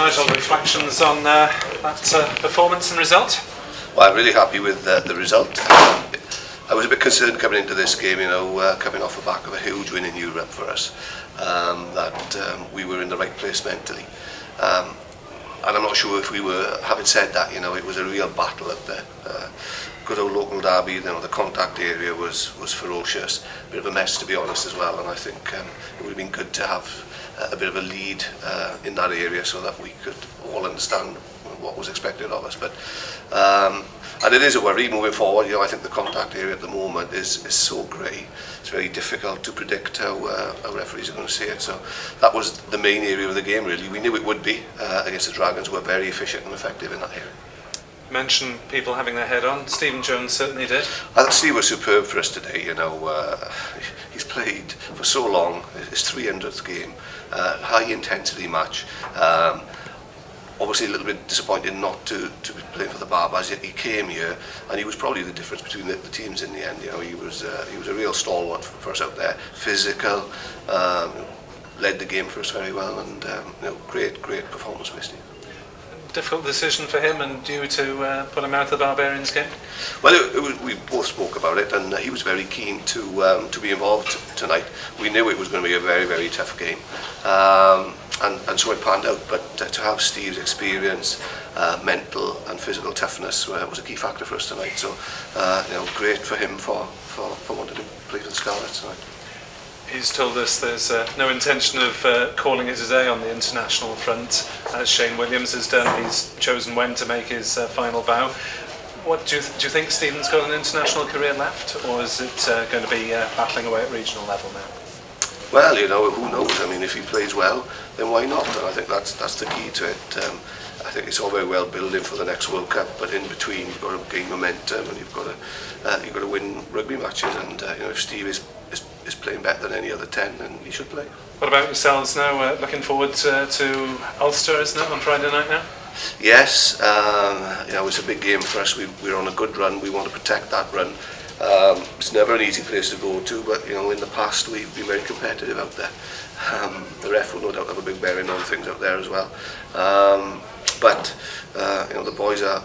Nigel, reflections on that performance and result? Well, I'm really happy with the result. I was a bit concerned coming into this game, coming off the back of a huge win in Europe for us, that we were in the right place mentally. And I'm not sure if we were, having said that, it was a real battle up there. Good old local derby, the contact area was ferocious, a bit of a mess to be honest as well, and I think it would have been good to have a bit of a lead in that area so that we could all understand what was expected of us. But and it is a worry moving forward. I think the contact area at the moment is so grey. It's very difficult to predict how referees are going to see it. So that was the main area of the game really. We knew it would be against the Dragons, who were very efficient and effective in that area. Mention people having their head on. Stephen Jones certainly did. I thought Steve was superb for us today. He's played for so long. His 300th game, high intensity match. Obviously a little bit disappointed not to be playing for the Barbars. He came here and he was probably the difference between the teams in the end. He was a real stalwart for us out there. Physical, led the game for us very well, and great performance for Steve. Difficult decision for him and due to put him out of the Barbarians game? Well, we both spoke about it, and he was very keen to be involved tonight. We knew it was going to be a very tough game, and so it panned out. But to have Steve's experience, mental and physical toughness was a key factor for us tonight. So great for him for wanting to play for the Scarlets tonight. He's told us there's no intention of calling it a day on the international front, as Shane Williams has done. He's chosen when to make his final bow. What do you think Stephen's got an international career left, or is it going to be battling away at regional level now? Well, who knows? I mean, if he plays well, then why not? And I think that's the key to it. I think it's all very well building for the next World Cup, but in between you've got to gain momentum and you've got to win rugby matches. And if Steve is playing better than any other 10, then he should play. What about yourselves now? Looking forward to Ulster, isn't it, on Friday night now? Yes, it's a big game for us. We're on a good run. We want to protect that run. It's never an easy place to go to, but in the past we've been very competitive out there. The ref will no doubt have a big bearing on things out there as well. But the boys are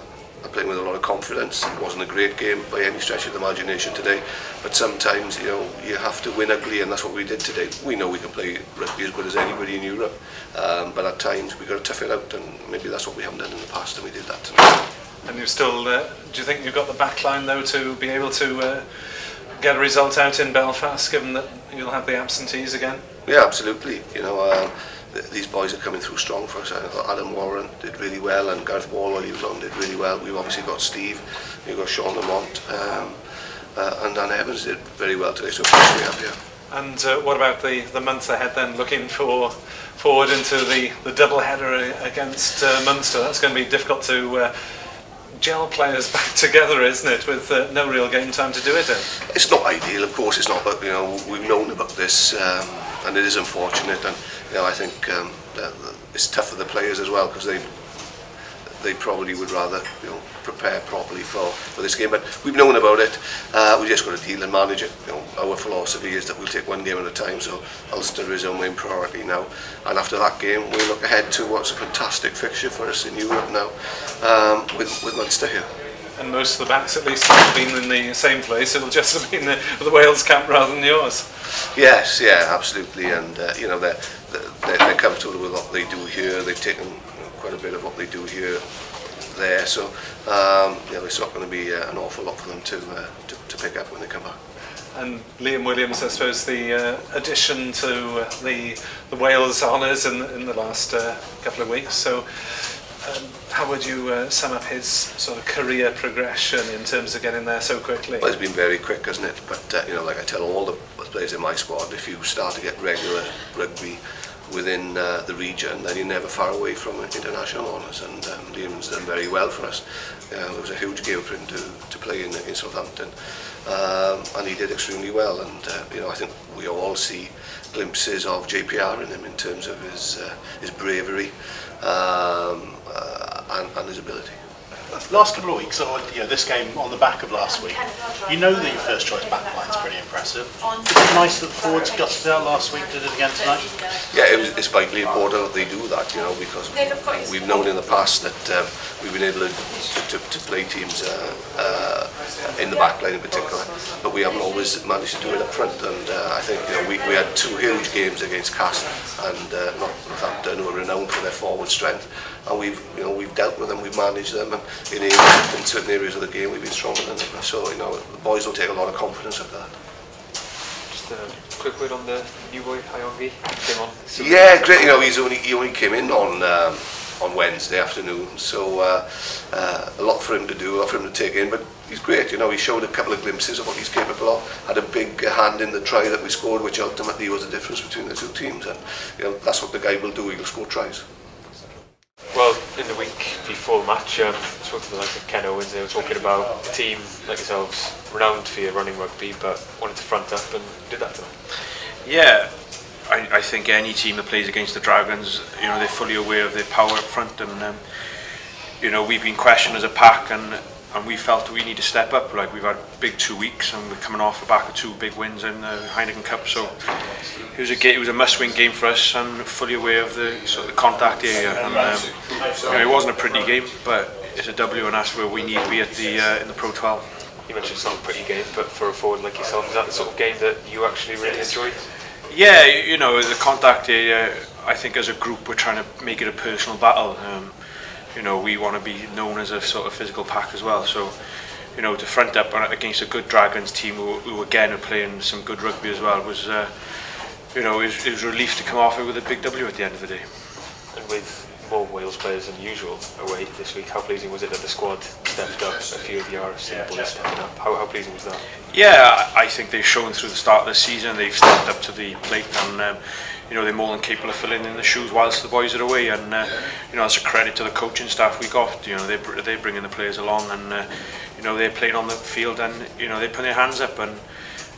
playing with a lot of confidence. It wasn't a great game by any stretch of the imagination today, but sometimes you have to win ugly, and that's what we did today. We know we can play rugby as good as anybody in Europe, but at times we've got to tough it out, and maybe that's what we haven't done in the past, and we did that tonight. And you've still, do you think you've got the back line though to be able to get a result out in Belfast, given that you'll have the absentees again? Yeah, absolutely. These boys are coming through strong for us. I thought Adam Warren did really well, and Gareth Wall, while he was on, did really well. We've obviously got Steve, we've got Sean Lamont, and Dan Evans did very well today, so we have, yeah. And what about the month ahead then, looking forward into the double header against Munster? That's going to be difficult to gel players back together, isn't it, with no real game time to do it in? It's not ideal, of course it's not, but we've known about this, and it is unfortunate, and I think it's tough for the players as well, because they probably would rather prepare properly for this game, but we've known about it. We just got to deal and manage it. Our philosophy is that we'll take one game at a time, so Ulster is our main priority now, and after that game we look ahead to what's a fantastic fixture for us in Europe now, with Munster here. And most of the backs at least have been in the same place. It'll just have been the Wales camp rather than yours. Yes, yeah, absolutely, and they're comfortable with what they do here. They've taken quite a bit of what they do here there, so it's not going to be an awful lot for them to pick up when they come back. And Liam Williams, I suppose, the addition to the Wales honours in the last couple of weeks. So how would you sum up his sort of career progression in terms of getting there so quickly? Well, it's been very quick, hasn't it? But like I tell all the players in my squad, if you start to get regular rugby within the region, then you're never far away from international honours, and Liam's done very well for us. It was a huge game for him to play in Southampton, and he did extremely well, and I think we all see glimpses of JPR in him in terms of his bravery and his ability. Last couple of weeks, or this game on the back of last week, you know that your first choice backline's pretty impressive. Is it nice that the forwards gutted out last week, did it again tonight? Yeah, it's vitally important that they do that, because we've known in the past that we've been able to play teams in the back line in particular, but we haven't always managed to do it up front. And I think we had two huge games against Castle and Northampton, who are renowned for their forward strength, and we've dealt with them, we've managed them, and in certain areas of the game we've been stronger than them. So the boys will take a lot of confidence of that. Just a quick word on the new boy Iongi, came on. Yeah, great. He only came in on Wednesday afternoon, so a lot for him to do, a lot for him to take in, but he's great. He showed a couple of glimpses of what he's capable of, had a big hand in the try that we scored, which ultimately was the difference between the two teams, and that's what the guy will do. He'll score tries. Well, in the week before the match, I spoke to the likes of Ken Owens. They were talking about a team like yourselves, renowned for your running rugby, but wanted to front up and did that tonight. Yeah, I think any team that plays against the Dragons, they're fully aware of their power up front, and we've been questioned as a pack, and we felt we need to step up. Like, we've had big 2 weeks, and we're coming off the back of 2 big wins in the Heineken Cup, so it was a must-win game for us, and fully aware of the sort of contact area. And it wasn't a pretty game, but it's a W, and that's where we need to be at in the Pro 12. You mentioned it's not a pretty game, but for a forward like yourself, is that the sort of game that you actually really enjoyed? Yeah, the contact area, I think as a group we're trying to make it a personal battle. We want to be known as a sort of physical pack as well, so to front up against a good Dragons team who again are playing some good rugby as well was it was a relief to come off it with a big W at the end of the day. And with more Wales players than usual away this week, how pleasing was it that the squad stepped up, a few of the RFC boys stepping up? How pleasing was that? Yeah, I think they've shown through the start of the season they've stepped up to the plate, and they're more than capable of filling in the shoes whilst the boys are away, and that's a credit to the coaching staff we got. They're bringing the players along, and they're playing on the field, and they put their hands up, and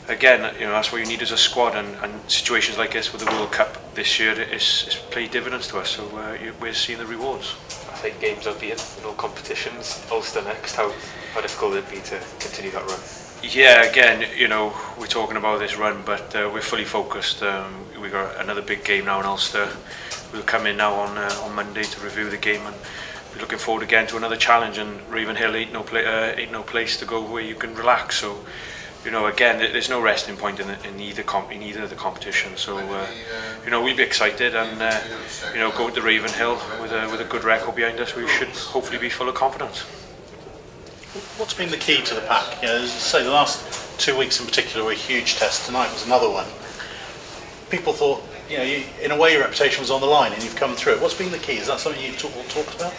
again, that's what you need as a squad, and situations like this with the World Cup this year it's played dividends to us, so we're seeing the rewards. I think games unbeaten in all competitions. Ulster next, how difficult would it be to continue that run? Yeah, again, we're talking about this run, but we're fully focused. We've got another big game now in Ulster. We'll come in now on Monday to review the game, and we're looking forward again to another challenge. And Ravenhill ain't no place to go where you can relax. So, again, there's no resting point in either of the competitions. So, we'll be excited, and going to Ravenhill with a good record behind us, we should hopefully be full of confidence. What's been the key to the pack? As I say, the last 2 weeks in particular were a huge test. Tonight was another one. People thought, in a way your reputation was on the line and you've come through it. What's been the key? Is that something you've talked about?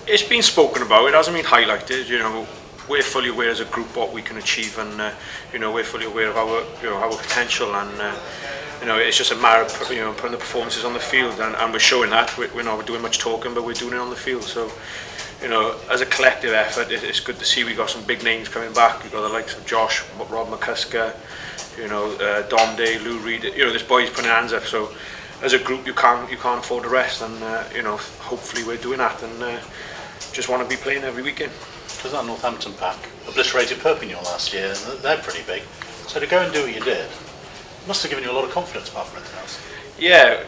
It's been spoken about. It hasn't been highlighted. We're fully aware as a group what we can achieve, and we're fully aware of our potential, and it's just a matter of putting the performances on the field, and we're showing that. We're not doing much talking, but we're doing it on the field. So, as a collective effort, it's good to see we got some big names coming back. We've got the likes of Josh, Rob McCusker, Dom Day, Lou Reed. This boy's putting hands up. So, as a group, you can't afford to rest, and hopefully we're doing that, and just want to be playing every weekend. Because that Northampton pack obliterated Perpignan last year, and they're pretty big. So to go and do what you did must have given you a lot of confidence, apart from anything else. Yeah,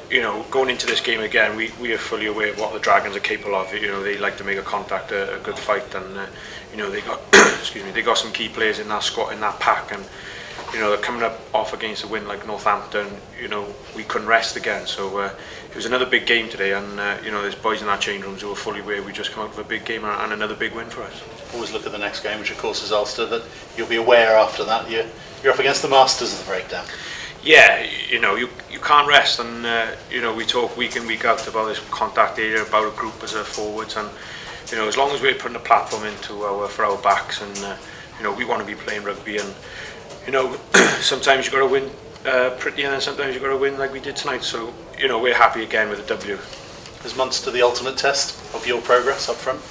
going into this game again, we are fully aware of what the Dragons are capable of. They like to make a contact, a good fight, and they got they got some key players in that squad, in that pack, and they're coming up off against a win like Northampton. We couldn't rest again, so it was another big game today, and there's boys in our change rooms who are fully aware we just come out with a big game and another big win for us. Always look at the next game, which of course is Ulster, but you'll be aware after that you're up against the masters of the breakdown. Yeah, you can't rest, and we talk week in, week out about this contact area, about a group as a forwards, and as long as we're putting a platform for our backs, and we want to be playing rugby, and sometimes you've got to win pretty, and then sometimes you've got to win like we did tonight. So we're happy again with a W. Is Munster the ultimate test of your progress up front?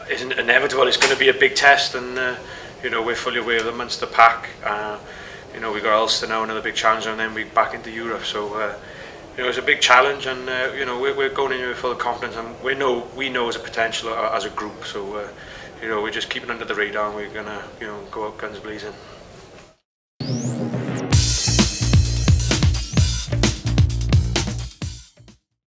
It's inevitable. It's going to be a big test, and we're fully aware of the Munster pack. We've got Ulster now, another big challenge, and then we're back into Europe. So you know, it's a big challenge, and you know, we're going in with full confidence, and we know as a potential as a group. So you know, we're just keeping under the radar, and we're gonna, you know, go out guns blazing.